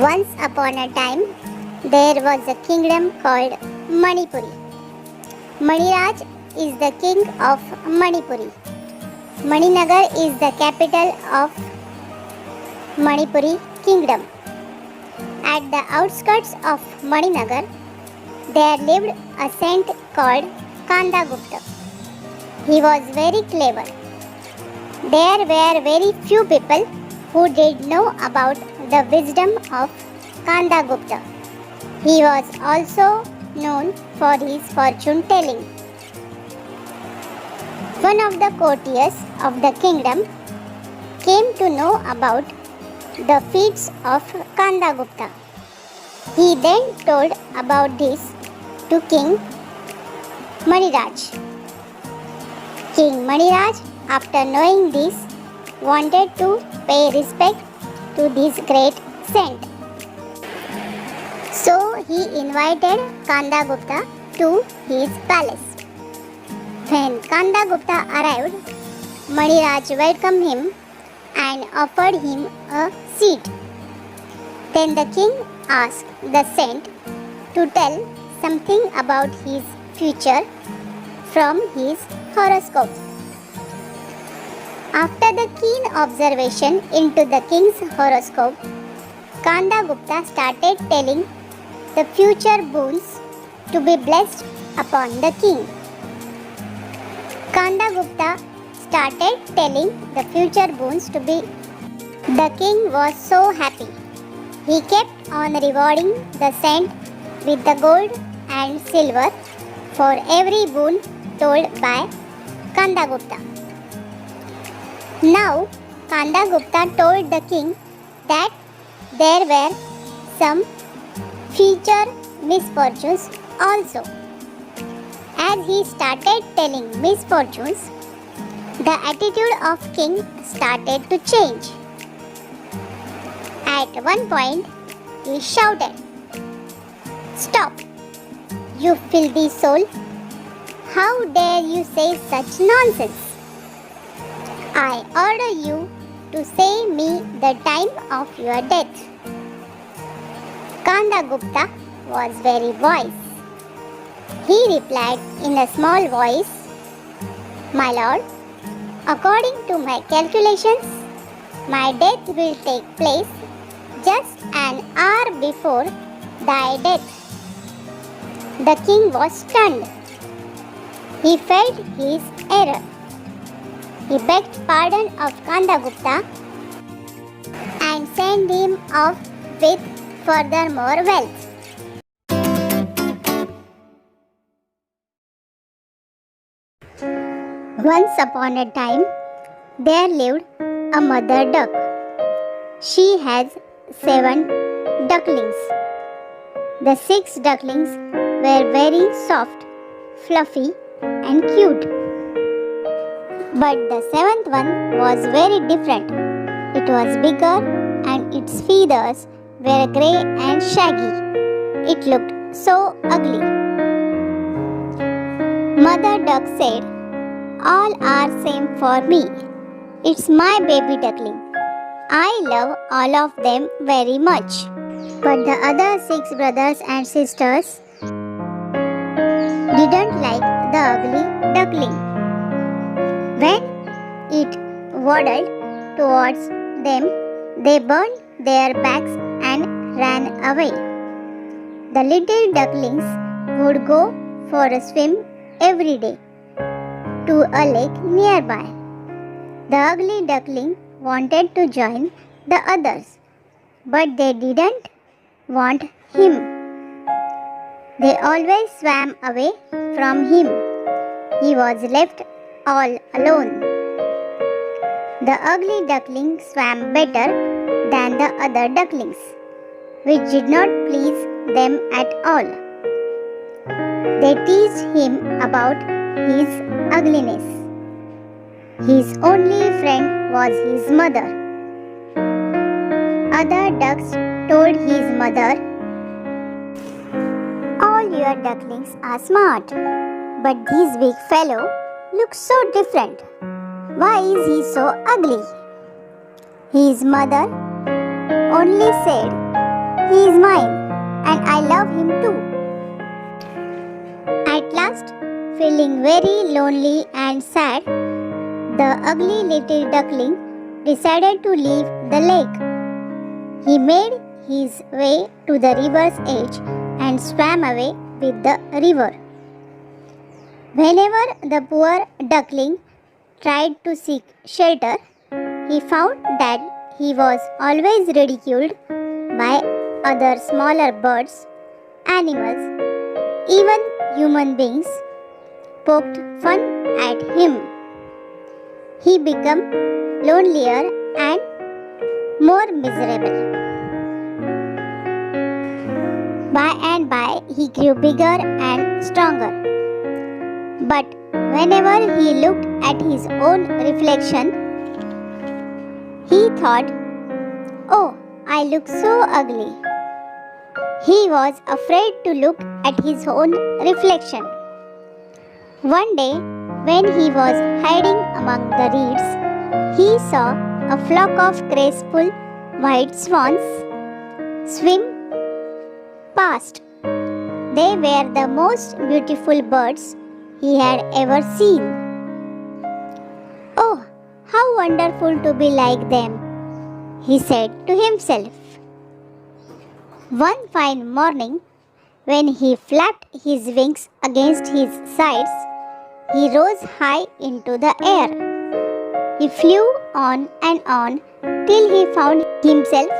Once upon a time, there was a kingdom called Manipuri. Maniraj is the king of Manipuri. Maninagar is the capital of Manipuri kingdom. At the outskirts of Maninagar, there lived a saint called Kandagupta. He was very clever. There were very few people who did know about the wisdom of Kandagupta. He was also known for his fortune telling. One of the courtiers of the kingdom came to know about the feats of Kandagupta. He then told about this to King Maniraj. King Maniraj, after knowing this, wanted to pay respect to this great saint. So he invited Kandagupta to his palace. When Kandagupta arrived, Maniraj welcomed him and offered him a seat. Then the king asked the saint to tell something about his future from his horoscope. After the keen observation into the king's horoscope, Kandagupta started telling the future boons to be blessed upon the king. Kandagupta started telling the future boons to be. The king was so happy. He kept on rewarding the saint with the gold and silver for every boon told by Kandagupta. Now, Kandagupta told the king that there were some future misfortunes also. As he started telling misfortunes, the attitude of king started to change. At one point, he shouted, "Stop, you filthy soul! How dare you say such nonsense? I order you to say me the time of your death." Kandagupta was very wise. He replied in a small voice, "My lord, according to my calculations, my death will take place just an hour before thy death." The king was stunned. He felt his error. He begged pardon of Kandagupta and sent him off with furthermore wealth. Once upon a time, there lived a mother duck. She has 7 ducklings. The 6 ducklings were very soft, fluffy, and cute. But the 7th one was very different. It was bigger and its feathers were grey and shaggy. It looked so ugly. Mother duck said, "All are same for me. It's my baby duckling. I love all of them very much." But the other 6 brothers and sisters didn't like the ugly duckling. When it waddled towards them, they burned their backs and ran away. The little ducklings would go for a swim every day to a lake nearby. The ugly duckling wanted to join the others, but they didn't want him. They always swam away from him. He was left all alone. The ugly duckling swam better than the other ducklings, which did not please them at all. They teased him about his ugliness. His only friend was his mother. Other ducks told his mother, "All your ducklings are smart, but this big fellow looks so different. Why is he so ugly?" His mother only said, He is mine and I love him too. At last, feeling very lonely and sad, the ugly little duckling decided to leave the lake. He made his way to the river's edge and swam away with the river. Whenever the poor duckling tried to seek shelter, he found that he was always ridiculed by other smaller birds, animals, even human beings poked fun at him. He became lonelier and more miserable. By and by, he grew bigger and stronger. But whenever he looked at his own reflection, he thought, "Oh, I look so ugly." He was afraid to look at his own reflection. One day, when he was hiding among the reeds, he saw a flock of graceful white swans swim past. They were the most beautiful birds he had ever seen. "Oh, how wonderful to be like them," he said to himself. One fine morning, when he flapped his wings against his sides, he rose high into the air. He flew on till he found himself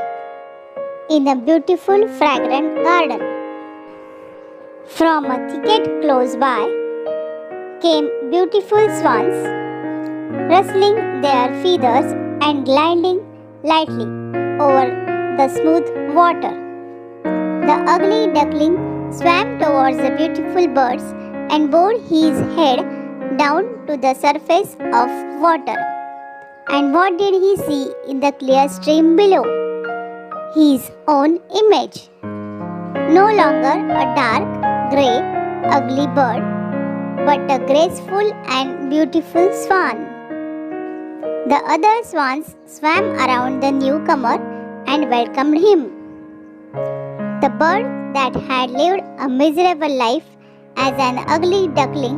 in a beautiful fragrant garden. From a thicket close by came beautiful swans, rustling their feathers and gliding lightly over the smooth water. The ugly duckling swam towards the beautiful birds and bowed his head down to the surface of water. And what did he see in the clear stream below? His own image. No longer a dark, grey, ugly bird, but a graceful and beautiful swan. The other swans swam around the newcomer and welcomed him. The bird that had lived a miserable life as an ugly duckling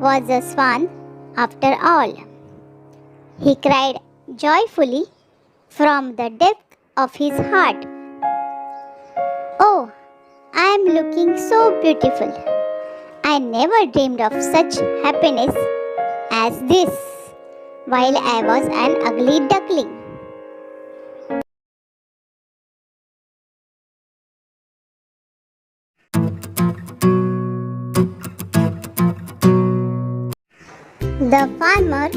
was a swan after all. He cried joyfully from the depth of his heart, "Oh, I am looking so beautiful. I never dreamed of such happiness as this while I was an ugly duckling." The farmer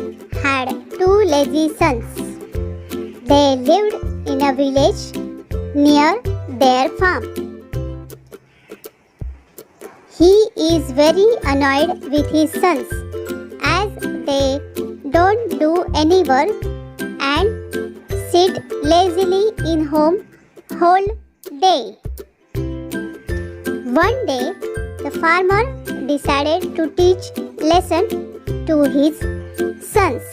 had two lazy sons. They lived in a village near their farm. He is very annoyed with his sons as they don't do any work and sit lazily in home whole day. One day, the farmer decided to teach lesson to his sons.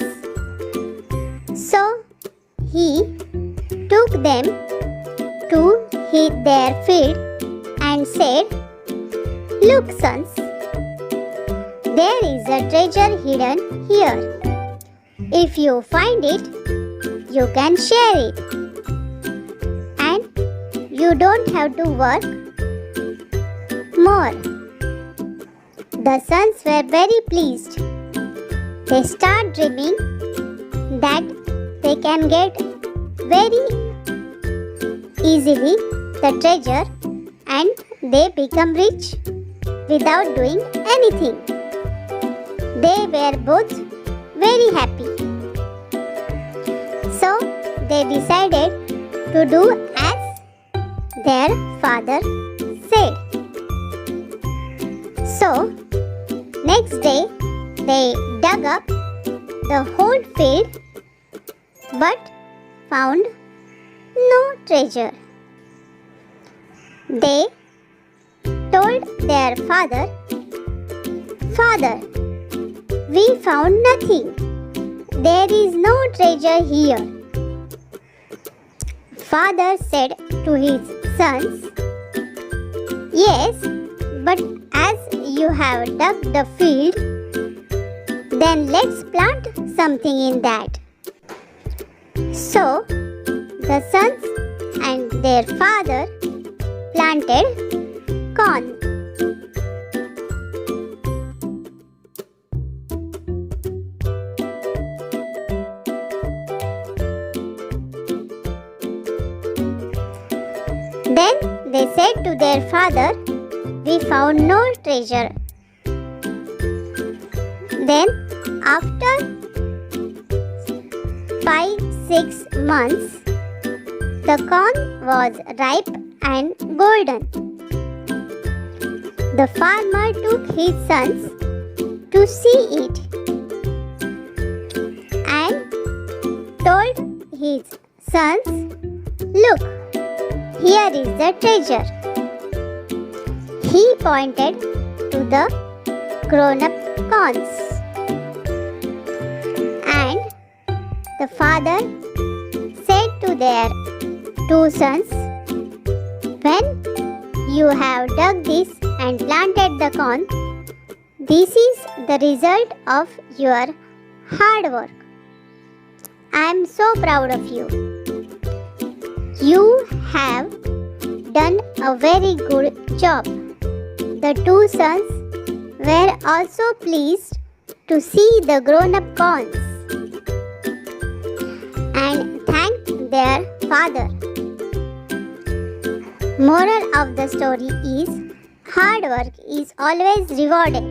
So he took them to their field and said, "Look, sons, there is a treasure hidden here. If you find it, you can share it. And you don't have to work more." The sons were very pleased. They start dreaming that they can get very easily the treasure and they become rich without doing anything. They were both very happy. So they decided to do as their father said. So next day they dug up the whole field but found no treasure. They told their father, "Father, we found nothing. There is no treasure here." Father said to his sons, "Yes, but as you have dug the field, then let's plant something in that." So the sons and their father planted corn. Then they said to their father, "We found no treasure." Then after 5-6 months, the corn was ripe and golden. The farmer took his sons to see it and told his sons, "Look, here is the treasure." He pointed to the grown-up corns. And the father said to their 2 sons, "When you have dug this and planted the corn, this is the result of your hard work. I am so proud of you. You have done a very good job." The 2 sons were also pleased to see the grown-up corns and thanked their father. Moral of the story is, hard work is always rewarded.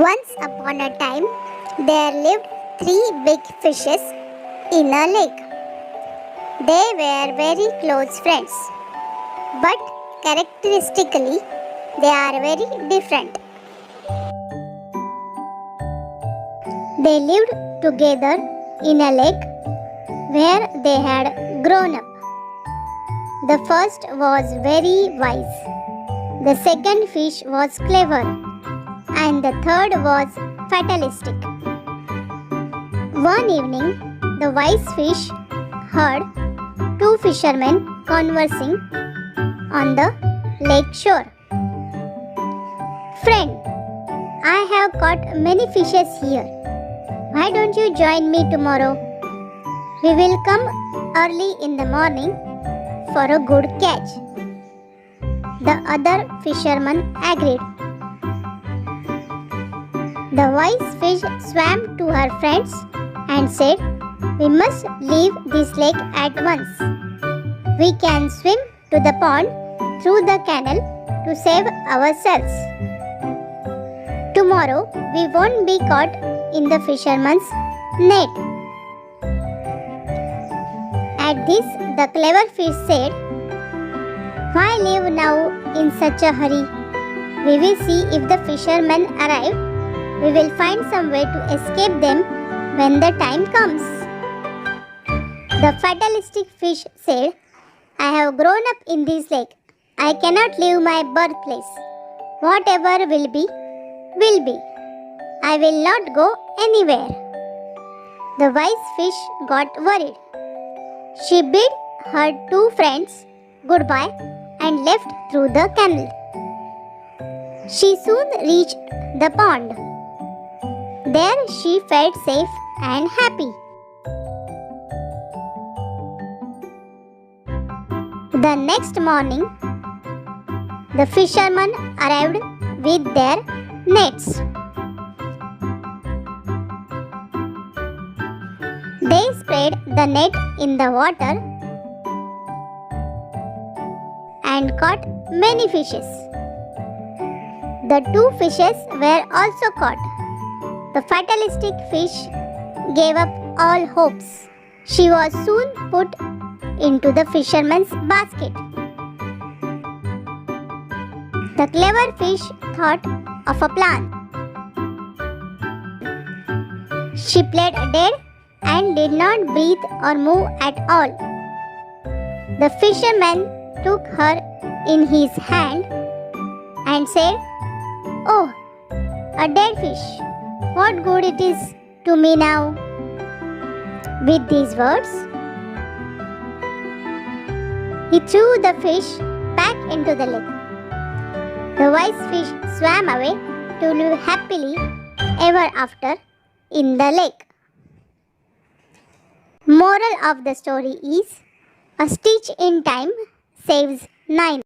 Once upon a time, there lived 3 big fishes in a lake. They were very close friends, but characteristically, they are very different. They lived together in a lake where they had grown up. The first was very wise, the second fish was clever, and the third was fatalistic. One evening, the wise fish heard 2 fishermen conversing on the lake shore. "Friend, I have caught many fishes here. Why don't you join me tomorrow? We will come early in the morning for a good catch." The other fisherman agreed. The wise fish swam to her friends and said, "We must leave this lake at once. We can swim to the pond through the canal to save ourselves. Tomorrow we won't be caught in the fisherman's net." At this, the clever fish said, "Why leave now in such a hurry? We will see if the fishermen arrive. We will find some way to escape them when the time comes." The fatalistic fish said, "I have grown up in this lake. I cannot leave my birthplace. Whatever will be, will be. I will not go anywhere." The wise fish got worried. She bid her 2 friends goodbye and left through the canal. She soon reached the pond. There she felt safe and happy. The next morning, the fishermen arrived with their nets. They spread the net in the water and caught many fishes. The 2 fishes were also caught. The fatalistic fish gave up all hopes. She was soon put into the fisherman's basket. The clever fish thought of a plan. She played dead and did not breathe or move at all. The fisherman took her in his hand and said, "Oh, a dead fish. what good it is to me now? With these words, he threw the fish back into the lake. The wise fish swam away to live happily ever after in the lake. Moral of the story is, a stitch in time saves 9.